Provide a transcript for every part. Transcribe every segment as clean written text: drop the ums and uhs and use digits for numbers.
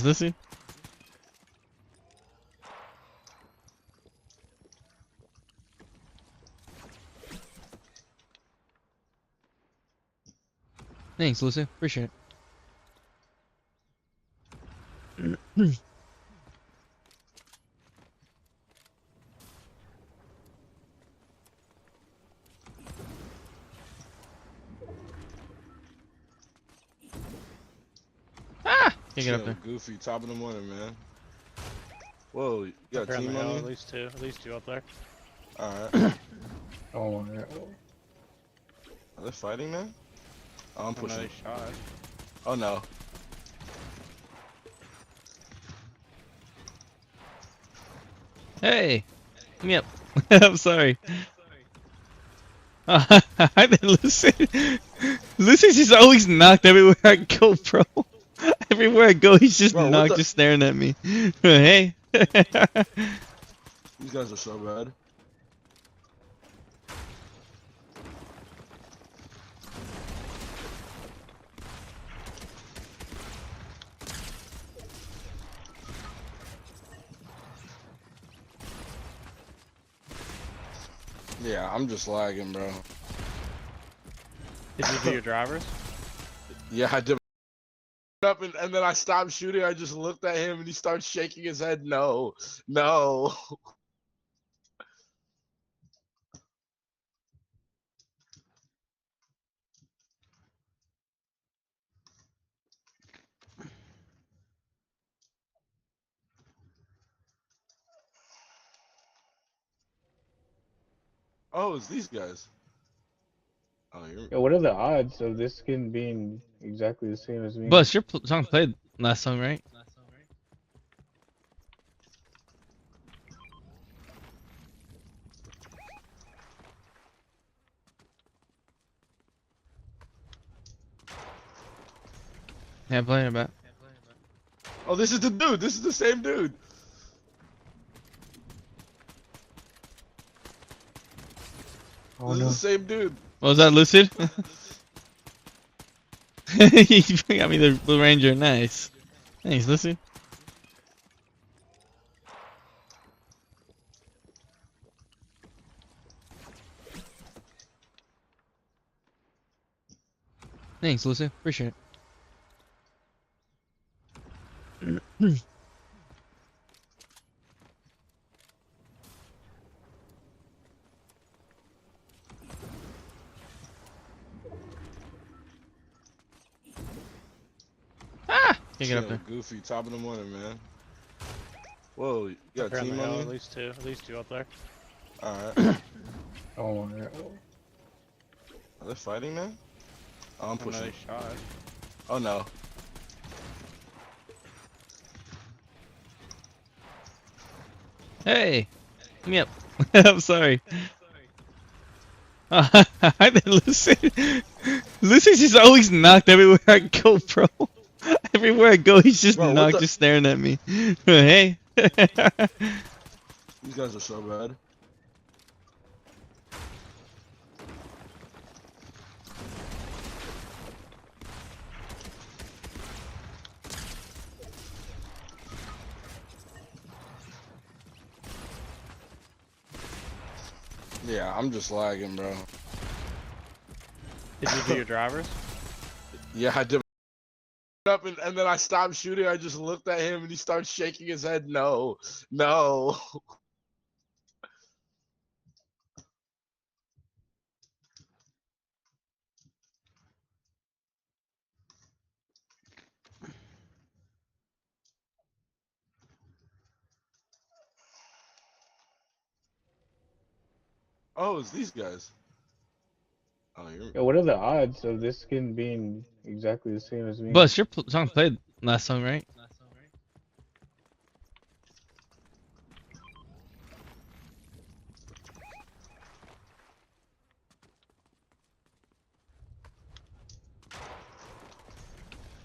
Listen. Thanks, Lucy. Appreciate it. Ah! Can't get up there. Goofy, top of the morning, man. Whoa, you got a team Apparently, on you? at least two up there. Alright. Oh, yeah. Are they fighting now? Oh, I'm pushing. Nice shot. Oh no. Hey! Give me up. I'm sorry. Hi there, Lucy. Lucy's just always knocked everywhere I go, bro. Everywhere I go, he's just Bro, knocked, just staring at me. Hey. These guys are so bad. Yeah, I'm just lagging, bro. Did you do your drivers? Yeah, I did. Up and then I stopped shooting. I just looked at him and he starts shaking his head. No, no. Oh, it's these guys. Oh, you're... Yeah, what are the odds of this skin being exactly the same as me? Bus, your song played last song, right? Yeah, I'm playing about. Oh, this is the dude. This is the same dude. Oh, This no. is the same dude. What was that, Lucid? You got me the Blue Ranger. Nice. Thanks, Lucid. Thanks, Lucy. Appreciate it. Ah! Can't get up there. Goofy, top of the morning, man. Whoa, you got a Apparently, team on you? at least two up there. Alright. Oh, yeah. Are they fighting now? Oh, I'm pushing. Nice shot. Oh no. Hey! Give me up. I'm sorry. Hi there, Lucy. Lucy's just always knocked everywhere I go, bro. Everywhere I go, he's just Bro, knocked, just staring at me. Hey. These guys are so bad. Yeah, I'm just lagging, bro. Did you do your drivers? Yeah, I did. Up and then I stopped shooting. I just looked at him and he starts shaking his head. No, no. Oh, it's these guys. Oh, you're... Yeah, what are the odds of this skin being exactly the same as me? Bus, your song played last song, right?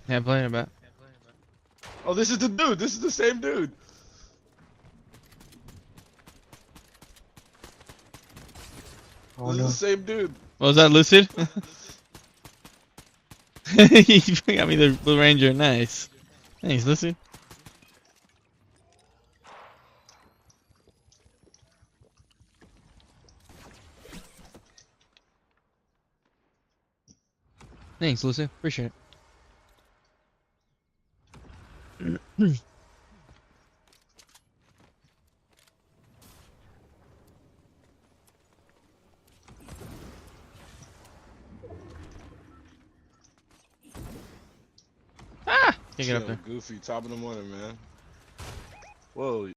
Yeah, I'm playing about. Oh, this is the dude. This is the same dude. Oh, This no. is the same dude. What was that, Lucid? You got me the Blue Ranger. Nice. Thanks, Lucid. Thanks, Lucy. Appreciate it. Ah! Can't get up Chill, there. Goofy, top of the morning, man. Whoa.